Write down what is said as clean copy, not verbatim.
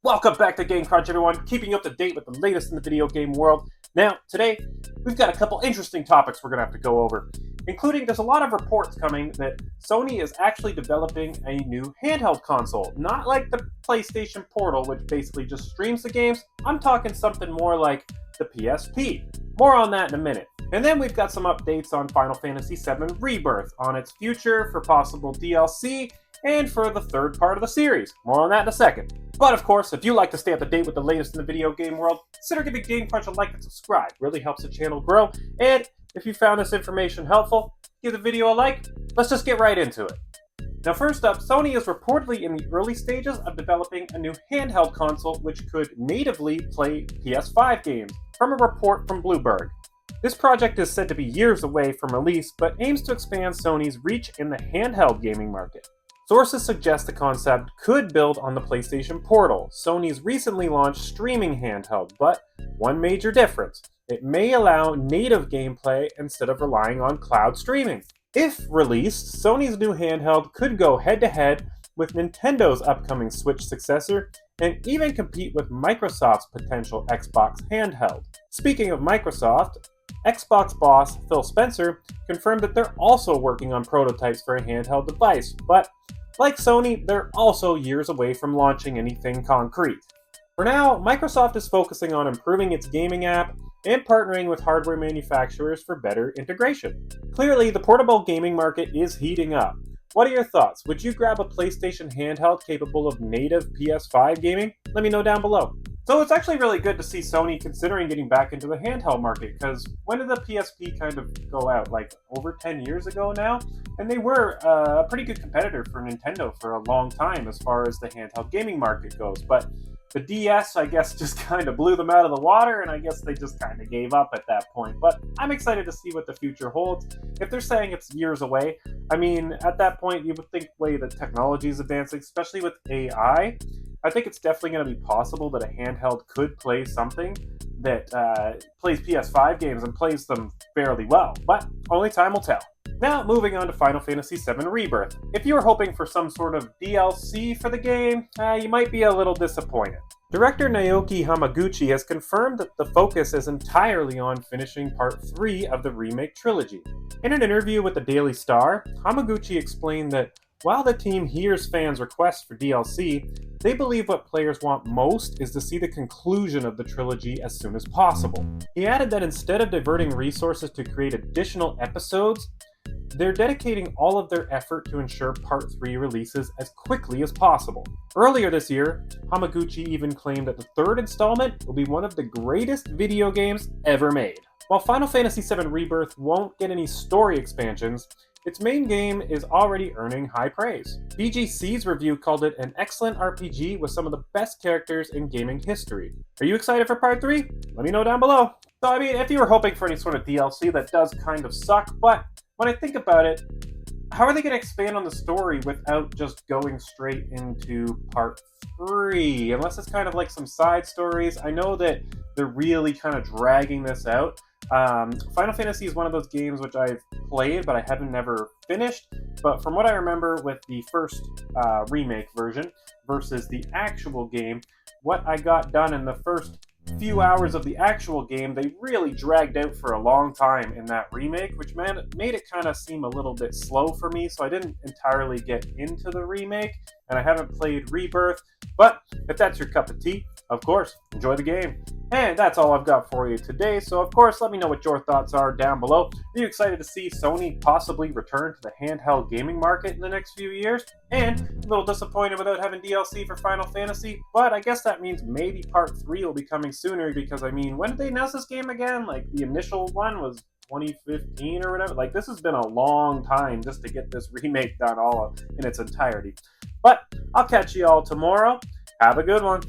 Welcome back to Game Crunch, everyone, keeping you up to date with the latest in the video game world. Now, today, we've got a couple interesting topics we're going to have to go over, including there's a lot of reports coming that Sony is actually developing a new handheld console. Not like the PlayStation Portal, which basically just streams the games. I'm talking something more like the PSP. More on that in a minute. And then we've got some updates on Final Fantasy VII Rebirth, on its future for possible DLC, and for the third part of the series. More on that in a second. But of course, if you like to stay up to date with the latest in the video game world, consider giving Game Crunch a like and subscribe. Really helps the channel grow. And if you found this information helpful, give the video a like. Let's just get right into it. Now first up, Sony is reportedly in the early stages of developing a new handheld console which could natively play PS5 games, from a report from Bloomberg. This project is said to be years away from release, but aims to expand Sony's reach in the handheld gaming market. Sources suggest the concept could build on the PlayStation Portal, Sony's recently launched streaming handheld, but one major difference: it may allow native gameplay instead of relying on cloud streaming. If released, Sony's new handheld could go head-to-head with Nintendo's upcoming Switch successor, and even compete with Microsoft's potential Xbox handheld. Speaking of Microsoft, Xbox boss Phil Spencer confirmed that they're also working on prototypes for a handheld device, but like Sony, they're also years away from launching anything concrete. For now, Microsoft is focusing on improving its gaming app and partnering with hardware manufacturers for better integration. Clearly, the portable gaming market is heating up. What are your thoughts? Would you grab a PlayStation handheld capable of native PS5 gaming? Let me know down below. So it's actually really good to see Sony considering getting back into the handheld market, because when did the PSP kind of go out? Like over 10 years ago now? And they were a pretty good competitor for Nintendo for a long time as far as the handheld gaming market goes. But the DS, I guess, just kind of blew them out of the water, and I guess they just kind of gave up at that point. But I'm excited to see what the future holds. If they're saying it's years away, I mean, at that point, you would think the way the technology is advancing, especially with AI, I think it's definitely going to be possible that a handheld could play something that plays PS5 games and plays them fairly well. But only time will tell. Now, moving on to Final Fantasy VII Rebirth. If you were hoping for some sort of DLC for the game, you might be a little disappointed. Director Naoki Hamaguchi has confirmed that the focus is entirely on finishing Part 3 of the Remake trilogy. In an interview with the Daily Star, Hamaguchi explained that while the team hears fans' requests for DLC, they believe what players want most is to see the conclusion of the trilogy as soon as possible. He added that instead of diverting resources to create additional episodes, they're dedicating all of their effort to ensure Part 3 releases as quickly as possible. Earlier this year, Hamaguchi even claimed that the third installment will be one of the greatest video games ever made. While Final Fantasy VII Rebirth won't get any story expansions, its main game is already earning high praise. BGC's review called it an excellent RPG with some of the best characters in gaming history. Are you excited for Part 3? Let me know down below. So I mean, if you were hoping for any sort of DLC, that does kind of suck, but when I think about it, how are they going to expand on the story without just going straight into Part 3? Unless it's kind of like some side stories. I know that they're really kind of dragging this out. Final Fantasy is one of those games which I've played, but I haven't never finished. But from what I remember with the first remake version versus the actual game, what I got done in the first few hours of the actual game, they really dragged out for a long time in that remake, which made it kind of seem a little bit slow for me, so I didn't entirely get into the remake, and I haven't played Rebirth. But if that's your cup of tea, of course, enjoy the game. And that's all I've got for you today, so of course, let me know what your thoughts are down below. Are you excited to see Sony possibly return to the handheld gaming market in the next few years? And a little disappointed without having DLC for Final Fantasy, but I guess that means maybe Part 3 will be coming sooner, because I mean, when did they announce this game again? Like, the initial one was 2015 or whatever. Like, this has been a long time just to get this remake done all in its entirety. But I'll catch you all tomorrow. Have a good one.